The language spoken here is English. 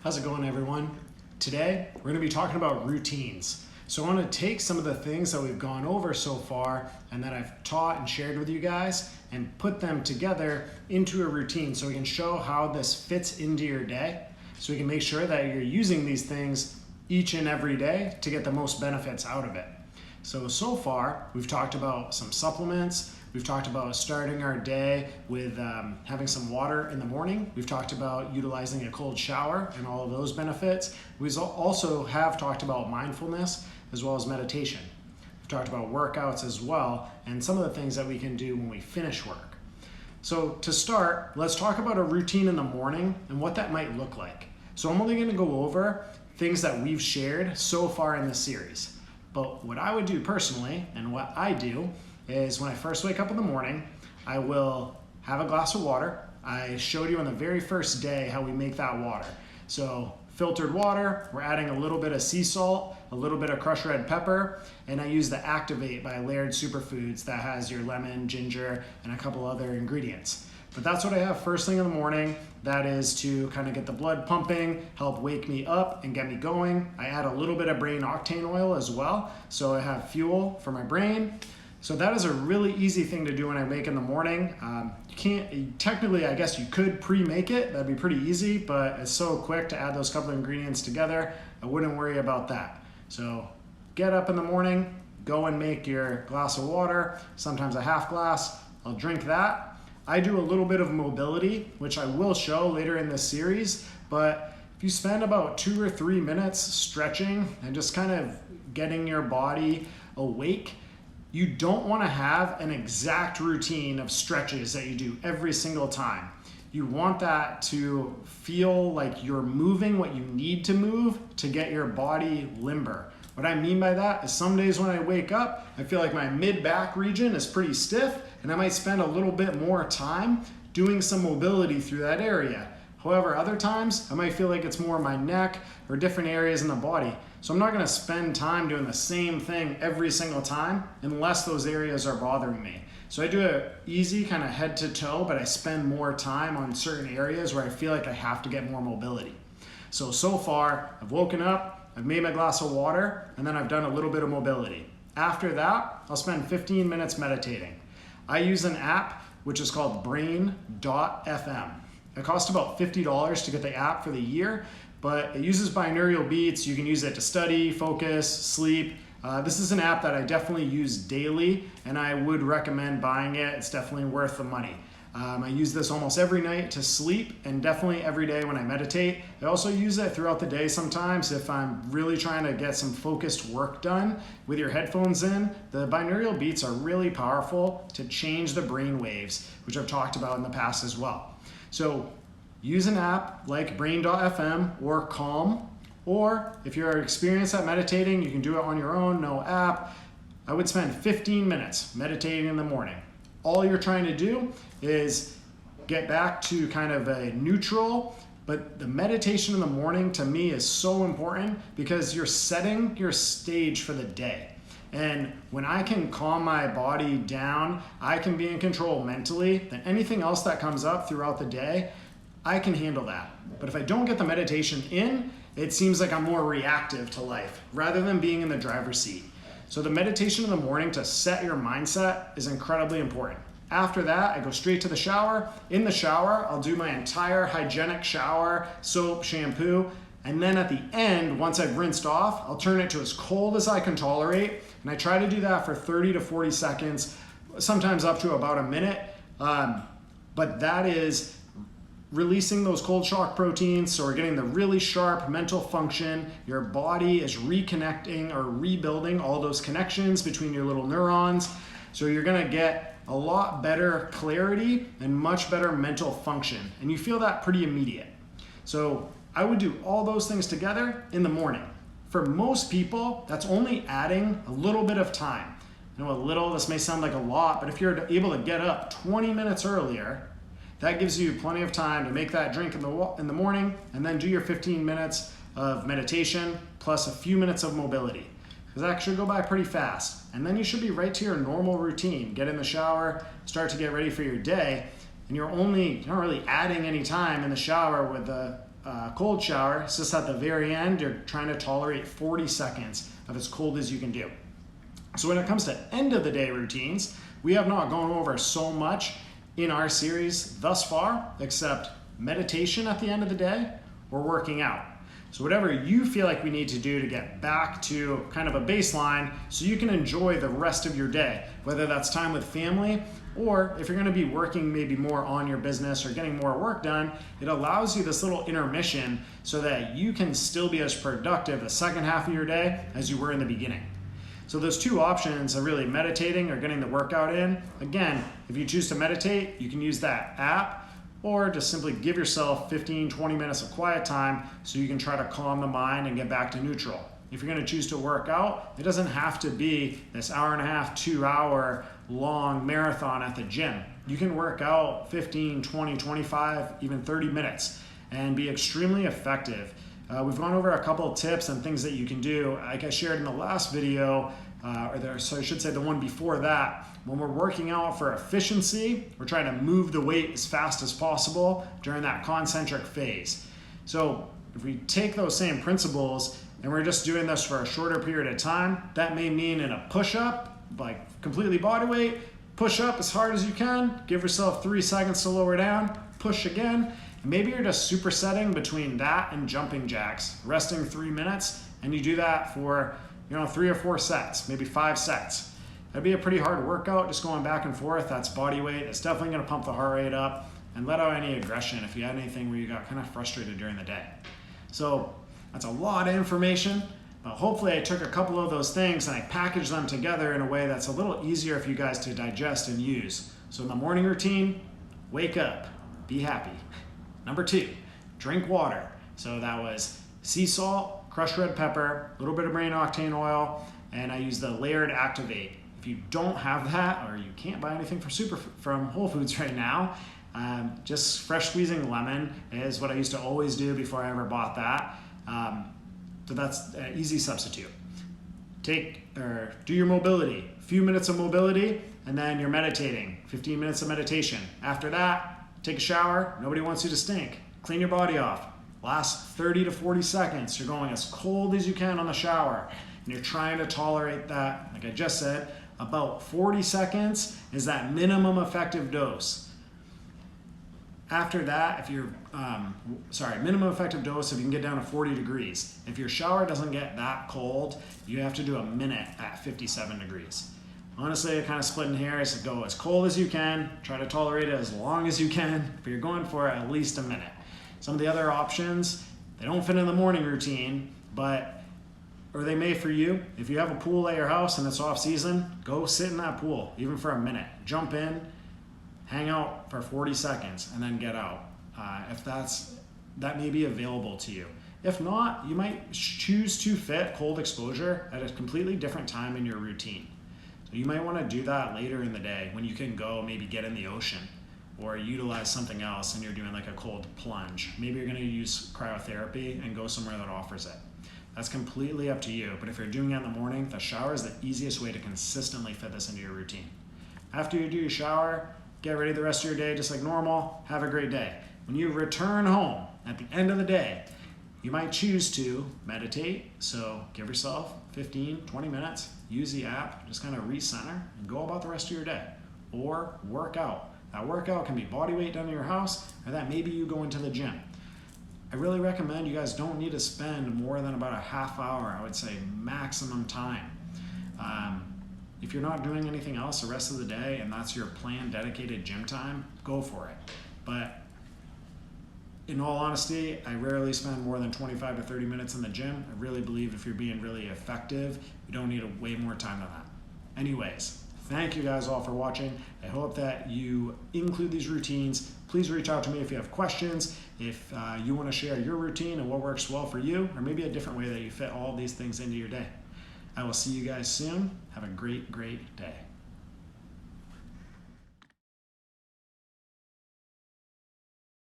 How's it going, everyone? Today, we're going to be talking about routines. So I want to take some of the things that we've gone over so far and that I've taught and shared with you guys and put them together into a routine so we can show how this fits into your day, so we can make sure that you're using these things each and every day to get the most benefits out of it. So far, we've talked about some supplements. We've talked about starting our day with having some water in the morning. We've talked about utilizing a cold shower and all of those benefits. We also have talked about mindfulness as well as meditation. We've talked about workouts as well and some of the things that we can do when we finish work. So to start, let's talk about a routine in the morning and what that might look like. So I'm only going to go over things that we've shared so far in this series. But what I would do personally, and what I do, is when I first wake up in the morning, I will have a glass of water. I showed you on the very first day how we make that water. So filtered water, we're adding a little bit of sea salt, a little bit of crushed red pepper, and I use the Activate by Laird Superfoods that has your lemon, ginger, and a couple other ingredients. But that's what I have first thing in the morning. That is to kind of get the blood pumping, help wake me up and get me going. I add a little bit of brain octane oil as well, so I have fuel for my brain. So that is a really easy thing to do when I wake in the morning. Technically, I guess you could pre-make it. That'd be pretty easy, but it's so quick to add those couple of ingredients together. I wouldn't worry about that. So get up in the morning, go and make your glass of water, sometimes a half glass. I'll drink that. I do a little bit of mobility, which I will show later in this series, but if you spend about 2 or 3 minutes stretching and just kind of getting your body awake, you don't want to have an exact routine of stretches that you do every single time. You want that to feel like you're moving what you need to move to get your body limber. What I mean by that is some days when I wake up, I feel like my mid-back region is pretty stiff and I might spend a little bit more time doing some mobility through that area. However, other times I might feel like it's more my neck or different areas in the body. So I'm not gonna spend time doing the same thing every single time unless those areas are bothering me. So I do a easy kind of head to toe, but I spend more time on certain areas where I feel like I have to get more mobility. So far, I've woken up, I've made my glass of water, and then I've done a little bit of mobility. After that, I'll spend 15 minutes meditating. I use an app which is called Brain.fm. It costs about $50 to get the app for the year, but it uses binaural beats. You can use it to study, focus, sleep. This is an app that I definitely use daily, and I would recommend buying it. It's definitely worth the money. I use this almost every night to sleep and definitely every day when I meditate. I also use it throughout the day sometimes if I'm really trying to get some focused work done with your headphones in. The binaural beats are really powerful to change the brain waves, which I've talked about in the past as well. So use an app like Brain.fm or Calm, or if you're experienced at meditating, you can do it on your own, no app. I would spend 15 minutes meditating in the morning. All you're trying to do is get back to kind of a neutral, but the meditation in the morning to me is so important because you're setting your stage for the day. And when I can calm my body down, I can be in control mentally, then anything else that comes up throughout the day, I can handle that. But if I don't get the meditation in, it seems like I'm more reactive to life rather than being in the driver's seat. So the meditation in the morning to set your mindset is incredibly important. After that, I go straight to the shower. In the shower, I'll do my entire hygienic shower, soap, shampoo, and then at the end, once I've rinsed off, I'll turn it to as cold as I can tolerate, and I try to do that for 30 to 40 seconds, sometimes up to about a minute, but that is releasing those cold shock proteins, so we're getting the really sharp mental function. Your body is reconnecting or rebuilding all those connections between your little neurons. So you're gonna get a lot better clarity and much better mental function. And you feel that pretty immediate. So I would do all those things together in the morning. For most people, that's only adding a little bit of time. I know a little, this may sound like a lot, but if you're able to get up 20 minutes earlier, that gives you plenty of time to make that drink in the morning and then do your 15 minutes of meditation plus a few minutes of mobility. Because that should go by pretty fast. And then you should be right to your normal routine. Get in the shower, start to get ready for your day, and you're not really adding any time in the shower with the cold shower. It's just at the very end, you're trying to tolerate 40 seconds of as cold as you can do. So when it comes to end of the day routines, we have not gone over so much in our series thus far, except meditation at the end of the day or working out. So whatever you feel like we need to do to get back to kind of a baseline so you can enjoy the rest of your day, whether that's time with family or if you're going to be working maybe more on your business or getting more work done, it allows you this little intermission so that you can still be as productive the second half of your day as you were in the beginning. So those two options are really meditating or getting the workout in. Again, if you choose to meditate, you can use that app or just simply give yourself 15, 20 minutes of quiet time so you can try to calm the mind and get back to neutral. If you're going to choose to work out, it doesn't have to be this hour and a half, 2 hour long marathon at the gym. You can work out 15, 20, 25, even 30 minutes and be extremely effective. We've gone over a couple of tips and things that you can do. Like I shared in the last video, so I should say the one before that, when we're working out for efficiency, we're trying to move the weight as fast as possible during that concentric phase. So if we take those same principles and we're just doing this for a shorter period of time, that may mean in a push-up, like completely body weight, push up as hard as you can, give yourself 3 seconds to lower down, push again. Maybe you're just supersetting between that and jumping jacks, resting 3 minutes, and you do that for 3 or 4 sets, maybe 5 sets. That'd be a pretty hard workout, just going back and forth. That's body weight. It's definitely gonna pump the heart rate up and let out any aggression if you had anything where you got kind of frustrated during the day. So that's a lot of information, but hopefully I took a couple of those things and I packaged them together in a way that's a little easier for you guys to digest and use. So in the morning routine, wake up, be happy. Number 2, drink water. So that was sea salt, crushed red pepper, a little bit of brain octane oil, and I use the Layered Activate. If you don't have that, or you can't buy anything from Whole Foods right now, just fresh squeezing lemon is what I used to always do before I ever bought that. So that's an easy substitute. Do your mobility, a few minutes of mobility, and then you're meditating, 15 minutes of meditation. After that, take a shower. Nobody wants you to stink. Clean your body off. Last 30 to 40 seconds, you're going as cold as you can on the shower, and you're trying to tolerate that, like I just said, about 40 seconds is that minimum effective dose. After that, if you're, minimum effective dose if you can get down to 40 degrees. If your shower doesn't get that cold, you have to do a minute at 57 degrees. Honestly, kind of splitting hairs, go as cold as you can, try to tolerate it as long as you can, but you're going for at least a minute. Some of the other options, they don't fit in the morning routine, or they may for you. If you have a pool at your house and it's off season, go sit in that pool, even for a minute. Jump in, hang out for 40 seconds, and then get out. If that may be available to you. If not, you might choose to fit cold exposure at a completely different time in your routine. So you might want to do that later in the day when you can go maybe get in the ocean or utilize something else and you're doing like a cold plunge. Maybe you're going to use cryotherapy and go somewhere that offers it. That's completely up to you, but if you're doing it in the morning, the shower is the easiest way to consistently fit this into your routine. After you do your shower, get ready the rest of your day just like normal, have a great day. When you return home at the end of the day, you might choose to meditate, so give yourself 15, 20 minutes, use the app, just kind of recenter and go about the rest of your day. Or work out. That workout can be body weight done in your house, or that maybe you go into the gym. I really recommend you guys don't need to spend more than about a half hour, I would say maximum time. If you're not doing anything else the rest of the day and that's your planned dedicated gym time, go for it. But in all honesty, I rarely spend more than 25 to 30 minutes in the gym. I really believe if you're being really effective, you don't need way more time than that. Anyways, thank you guys all for watching. I hope that you include these routines. Please reach out to me if you have questions, if you want to share your routine and what works well for you, or maybe a different way that you fit all these things into your day. I will see you guys soon. Have a great, great day.